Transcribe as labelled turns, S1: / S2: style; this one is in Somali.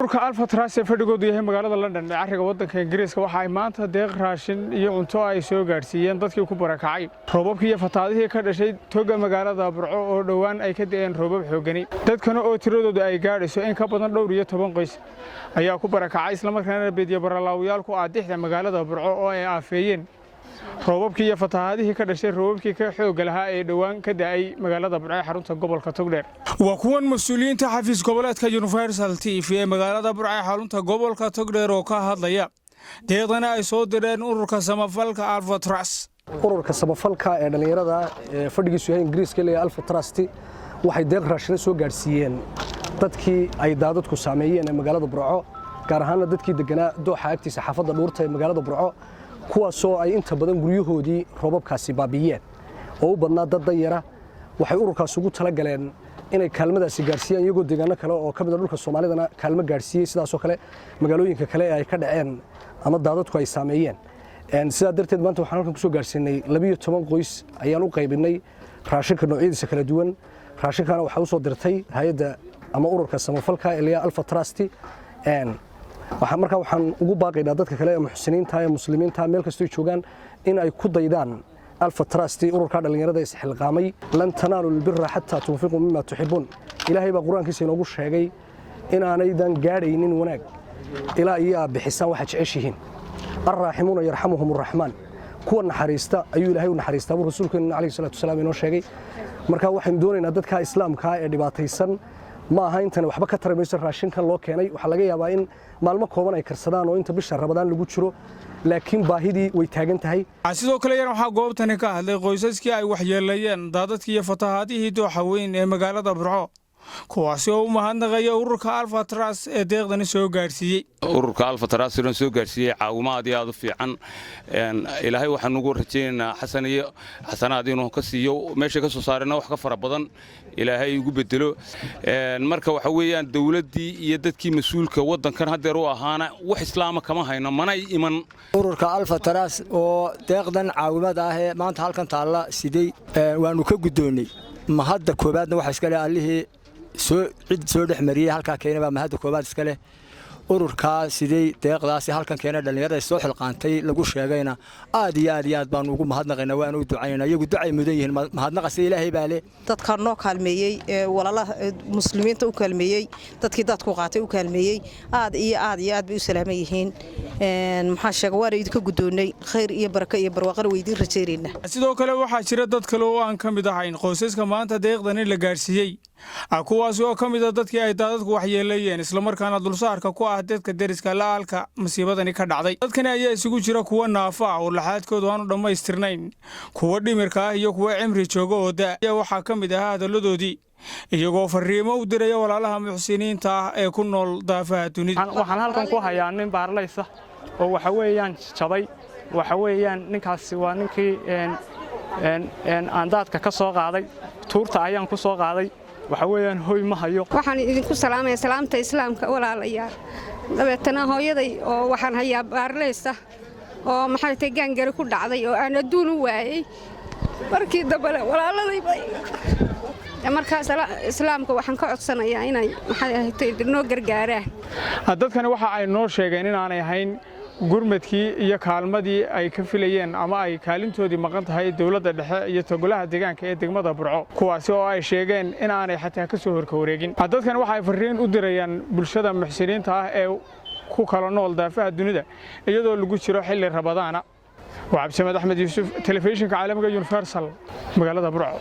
S1: ururka Alpha Trust ee fadhigoodu yahay magaalada London ee cariga waddanka Ingiriiska waxa ay maanta deeq raashin iyo cunto ay soo gaarsiiyeen dadkii ku barakacay roobabkii iyo fatahaadihii ka dhashay toga magaalada Burco oo dhawaan ay ka da'een roobab xoogani dadkana oo tiradoodu ay gaadhayso in ka badan dhowr iyo 10 qoys ayaa ku barakacay isla markaana beediya baralaawyaal ku aadixda magaalada Burco oo ay aafeeyeen roobabkii iyo fatahaadihii ka dhashay roobabkii ka xoog lahaa ee dhawaan ka da'ay magaalada Burco xarunta gobolka Togdheer waa kuwan mas'uuliyiinta xafiis goboleedka Universal TV ee magaalada Burco xarunta gobolka Togdheer oo ka hadlaya deeqana ay soo direen ururka samafalka Alpha Trust
S2: ururka samafalka ee dhalinyarada fadhigiisu yahay Ingiriiska ee Alpha Trust waxay deeq raashin soo gaarsiiyeen dadkii ay daadadku saameeyeen magaalada Burco gaar ahaan dadkii deganaa dooxa agtiisa xaafadda dhuurta ee magaalada Burco kuwaasoo ay inta badan guryahoodii roobabkaasi baabiyeen oo u badnaa dad danyara waxay ururkaas ugu tala galeen inay kaalmadaasi gaarsiiyaan iyagoo deegaano kale oo ka mid ah dhulka Soomaalidana kaalmo gaarsiiyay sidaas oo kale magaalooyinka kale ay ka dhaceen ama daadadku ay saameeyeen sidaa darteed maanta waxaan halkan ku soo gaarsiinay 12 qoys ayaan u qaybinay raashinka noocyadiisa kala duwan raashinkana waxa uu soo dirtay hay'adda ama ururka samafalka ee Alpha Trust waxaan ugu baaqaynaa dadka kale ee muxsiniinta ee muslimiinta meel kasta ay joogaan in ay ku daydaan Alpha Trust ururka dhalinyarada is xilqaamay lan tanaalu albirra hatta tunfiqu mimma tuhibbun ilaahay baa quraankiisa inoogu sheegay in aanaydan gaadhaynin wanaag ilaa iyo bixisaan waxa jeceshihiin arraahimuuna yarhamuhumur rahmaan kuwa naxariista ayuu ilaahay u naxariistaa rasuulkeena kaleey salaatu wasalaam inoo sheegay marka waxaan doonaynaa dadka islaamka ee dhibaataysan ma aha intan waxba ka tarmayso raashinkan loo keenay waxa laga yaabaa in maalmo kooban ay karsadaan oo inta bisha Ramadaan lagu jiro laakiin baahidii way taagan tahay
S1: sidoo kale waxa goobtani ka hadlay qoysaskii ay waxyeelayeen daadadkii iyo fatahaadihii dooxa weyn ee magaalada Burco kuwaasi oo u mahadnaqaya ururka Alpha Trust ee deeqdani soo gaarsiiyay
S3: ururka Alpha Trust oo soo gaarsiiyay caawimaad aad u fiican ilaahay waxaan ugu rajaynaynaa xasanaad inuu ka siiyo meesha ka soo saarina wax ka fara badan ilaahay ugu bedelo marka waxa weeyaan dawladii iyo dadkii mas'uulka wadankan hadeer u ahaana wax islaam kama hayno manay iman
S4: ururka Alpha Trust oo deeqdan caawimaad ah ee maanta halkan taala sidii waanu ka gudoonay mahadda koobaadna waxa iska leh allihii soo dhexmariyay halka keenaba mahadda koobaad iska leh ururka sidii deeqdaasi halkan keenay dhalinyarada soo xilqaantay lagu sheegayna aad baan ugu mahadnaqaynaa waan u ducaynaa iyagu ducay mudan yihiin mahadnaqasi ilaahay baa leh
S5: dadka noo kaalmeeyay walaalaha muslimiinta u kaalmeeyay dadkii dadku qaatay u kaalmeeyay aad bay u salaaman yihiin maxaa sheegay waan idinka gudoonay khayr iyo baraka iyo barwaaqo weydiin rajeerina
S1: sidoo kale waxa jira dad kale oo aan ka mid ahayn qoysaska maanta deeqdani la gaarsiiyay kuwaas oo ka mid ah dadkii ay daadadku waxyeelayeen isla markaana dulsaarka ku ah dadka deriska laalka masiibadani ka dhacday dadkani ayaa isugu jira kuwa naafa ah oo laxaadkoodu aanu dhammaystirnayn kuwa dhimirka ah iyo kuwa cimri jooga oo daa waxa ka mid ah hadaladoodii iyagoo fariimo u diraya walaalaha muxsiniinta ah ee ku nool daafaha dunida
S6: waxaan halkan ku hayaa nin baarlaysa oo waxa weeyaan jabay waxa weeyaan ninkaasi waa ninkii aan daadka ka soo qaaday tuurta ayaan ku soo qaaday waxa weeyaan hooy ma hayo
S7: waxaan idinku salaamayaa salaamta islaamka walaalayaal dabeetana hooyaday oo waxaan hayaa baarlaysa oo maxay tahay gaangari ku dhacday oo aan adduun u waayay markii dabale walaaladay bay markaas islaamka waxaan ka codsanayaa inay maxay ahayd noo gargaaraan
S1: dadkani waxa ay noo sheegeen in aanay ahayn gurmadkii iyo kaalmadii ay ka filayeen ama ay kaalintoodii maqan tahay dawladda dhexe iyo togolaha deegaanka ee degmada Burco kuwaasi oo ay sheegeen in aanay xataa ka soo horka wareegin dadkan waxa ay fariin u dirayaan bulshada muxsiniinta ah ee ku kala nool daafaha dunida iyadoo lagu jiro xilli Ramadaana waa Cabdi Axmed Yuusuf telefishinka caalamiga Universal magaalada Burco